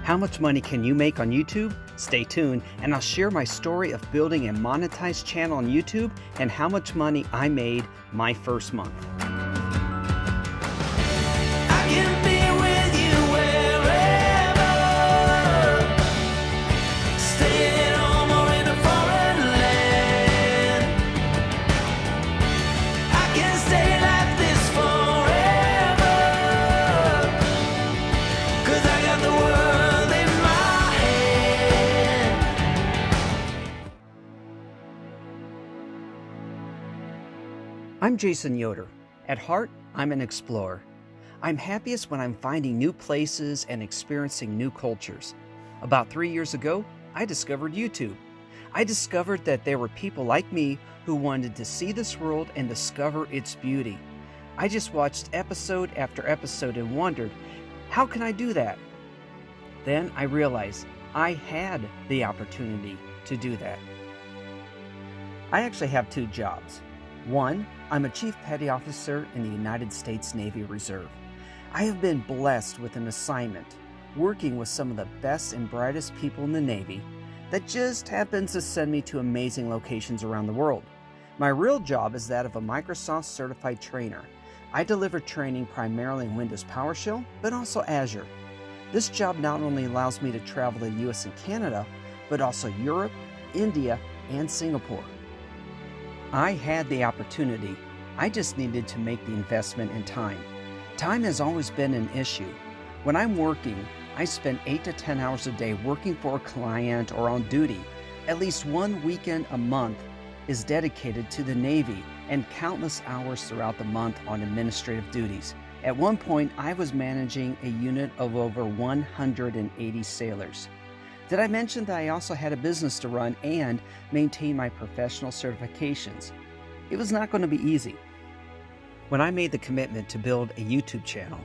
How much money can you make on YouTube? Stay tuned, and I'll share my story of building a monetized channel on YouTube and how much money I made my first month. I can be with you wherever, stay at home or in a foreign land. I can stay like this forever, 'cause I got the world in my hand. I'm Jason Yoder. At heart, I'm an explorer. I'm happiest when I'm finding new places and experiencing new cultures. About 3 years ago, I discovered YouTube. I discovered that there were people like me who wanted to see this world and discover its beauty. I just watched episode after episode and wondered, how can I do that? Then I realized I had the opportunity to do that. I actually have 2 jobs. One, I'm a Chief Petty Officer in the United States Navy Reserve. I have been blessed with an assignment working with some of the best and brightest people in the Navy that just happens to send me to amazing locations around the world. My real job is that of a Microsoft certified trainer. I deliver training primarily in Windows PowerShell, but also Azure. This job not only allows me to travel the US and Canada, but also Europe, India, and Singapore. I had the opportunity. I just needed to make the investment in time. Time has always been an issue. When I'm working, I spend 8 to 10 hours a day working for a client or on duty. At least one weekend a month is dedicated to the Navy and countless hours throughout the month on administrative duties. At one point, I was managing a unit of over 180 sailors. Did I mention that I also had a business to run and maintain my professional certifications? It was not going to be easy. When I made the commitment to build a YouTube channel,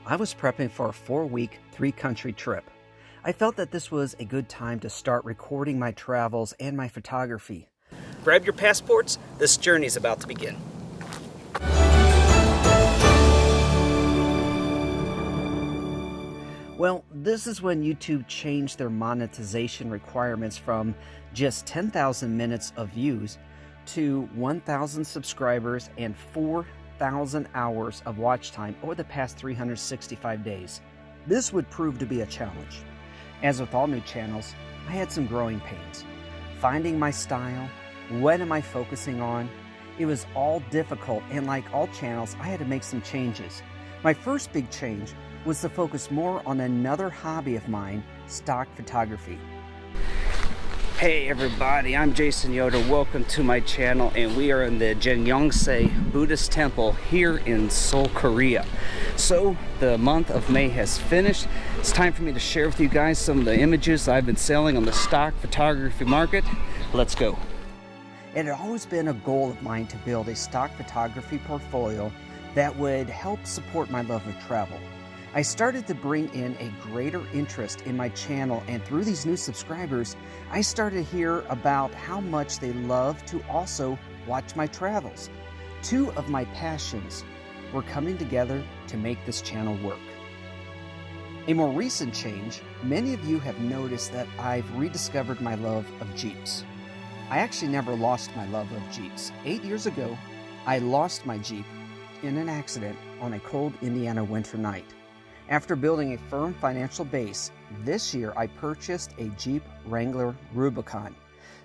I was prepping for a 4-week, 3-country trip. I felt that this was a good time to start recording my travels and my photography. Grab your passports, this journey is about to begin. Well, this is when YouTube changed their monetization requirements from just 10,000 minutes of views to 1,000 subscribers and 4,000 hours of watch time over the past 365 days. This would prove to be a challenge. As with all new channels, I had some growing pains. Finding my style, what am I focusing on? It was all difficult, and like all channels, I had to make some changes. My first big change was to focus more on another hobby of mine, stock photography. Hey everybody, I'm Jason Yoder. Welcome to my channel, and we are in the Jeongnyeongse Buddhist Temple here in Seoul, Korea. So the month of May has finished. It's time for me to share with you guys some of the images I've been selling on the stock photography market. Let's go. It had always been a goal of mine to build a stock photography portfolio that would help support my love of travel. I started to bring in a greater interest in my channel, and through these new subscribers, I started to hear about how much they love to also watch my travels. 2 of my passions were coming together to make this channel work. A more recent change, many of you have noticed that I've rediscovered my love of Jeeps. I actually never lost my love of Jeeps. 8 years ago, I lost my Jeep in an accident on a cold Indiana winter night. After building a firm financial base, this year I purchased a Jeep Wrangler Rubicon.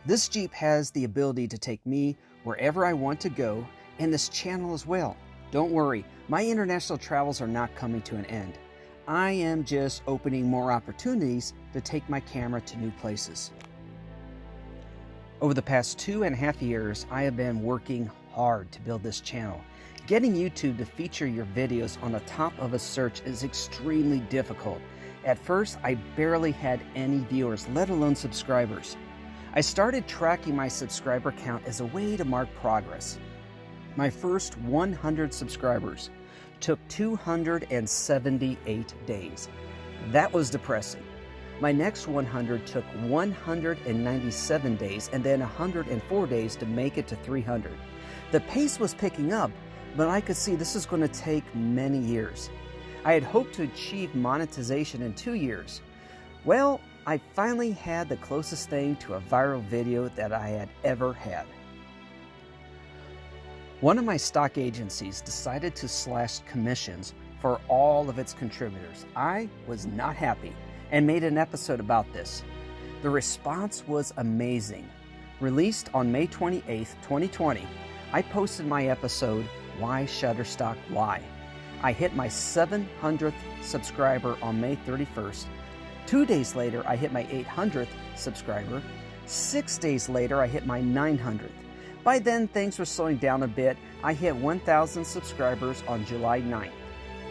This Jeep has the ability to take me wherever I want to go, and this channel as well. Don't worry, my international travels are not coming to an end. I am just opening more opportunities to take my camera to new places. Over the past 2.5 years, I have been working hard to build this channel. Getting YouTube to feature your videos on the top of a search is extremely difficult. At first, I barely had any viewers, let alone subscribers. I started tracking my subscriber count as a way to mark progress. My first 100 subscribers took 278 days. That was depressing. My next 100 took 197 days and then 104 days to make it to 300. The pace was picking up, but I could see this is going to take many years. I had hoped to achieve monetization in 2 years, Well, I finally had the closest thing to a viral video that I had ever had. One of my stock agencies decided to slash commissions for all of its contributors. I was not happy and made an episode about this. The response was amazing. Released on May 28th, 2020, I posted my episode, Why Shutterstock Why? I hit my 700th subscriber on May 31st. 2 days later, I hit my 800th subscriber. 6 days later, I hit my 900th. By then, things were slowing down a bit. I hit 1,000 subscribers on July 9th.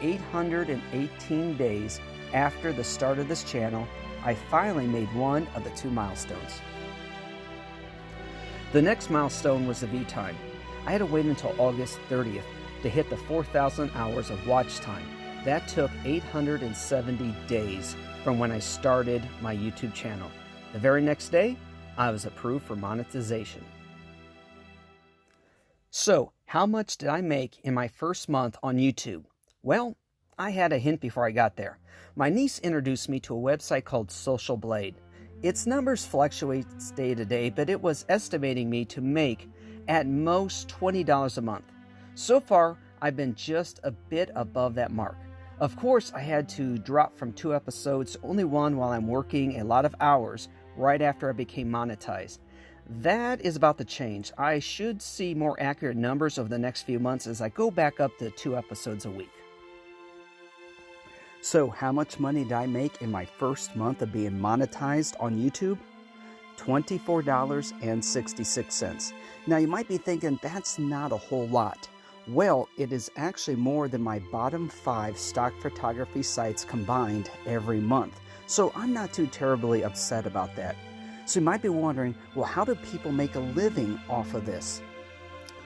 818 days after the start of this channel, I finally made one of the 2 milestones. The next milestone was the view time. I had to wait until August 30th to hit the 4,000 hours of watch time. That took 870 days from when I started my YouTube channel. The very next day, I was approved for monetization. So, how much did I make in my first month on YouTube? Well, I had a hint before I got there. My niece introduced me to a website called Social Blade. Its numbers fluctuate day to day, but it was estimating me to make at most $20 a month. So far, I've been just a bit above that mark. Of course, I had to drop from 2 episodes to only 1 while I'm working a lot of hours right after I became monetized. That is about to change. I should see more accurate numbers over the next few months as I go back up to 2 episodes a week. So, how much money did I make in my first month of being monetized on YouTube? $24.66. Now, you might be thinking that's not a whole lot. Well, it is actually more than my bottom 5 stock photography sites combined every month. So I'm not too terribly upset about that. So you might be wondering, well, how do people make a living off of this?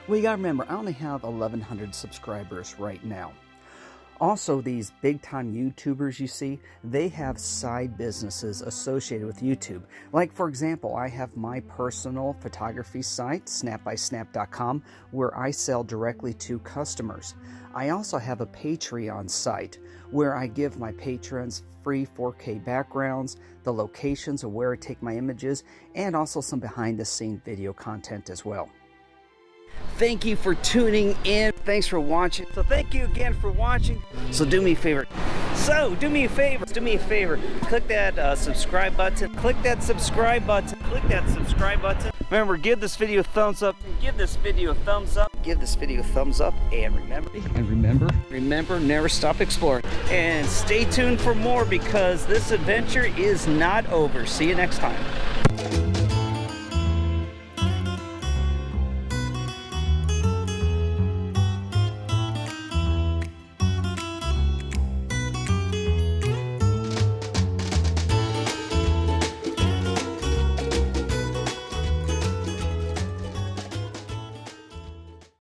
Well, you gotta remember, I only have 1,100 subscribers right now. Also, these big-time YouTubers you see, they have side businesses associated with YouTube. Like, for example, I have my personal photography site, snapbysnap.com, where I sell directly to customers. I also have a Patreon site where I give my patrons free 4K backgrounds, the locations of where I take my images, and also some behind-the-scenes video content as well. Thank you for tuning in. Thanks for watching. So thank you again for watching. So do me a favor. Click that subscribe button. Click that subscribe button. Click that subscribe button. Remember, give this video a thumbs up. Give this video a thumbs up. Give this video a thumbs up. And remember, never stop exploring. And stay tuned for more because this adventure is not over. See you next time.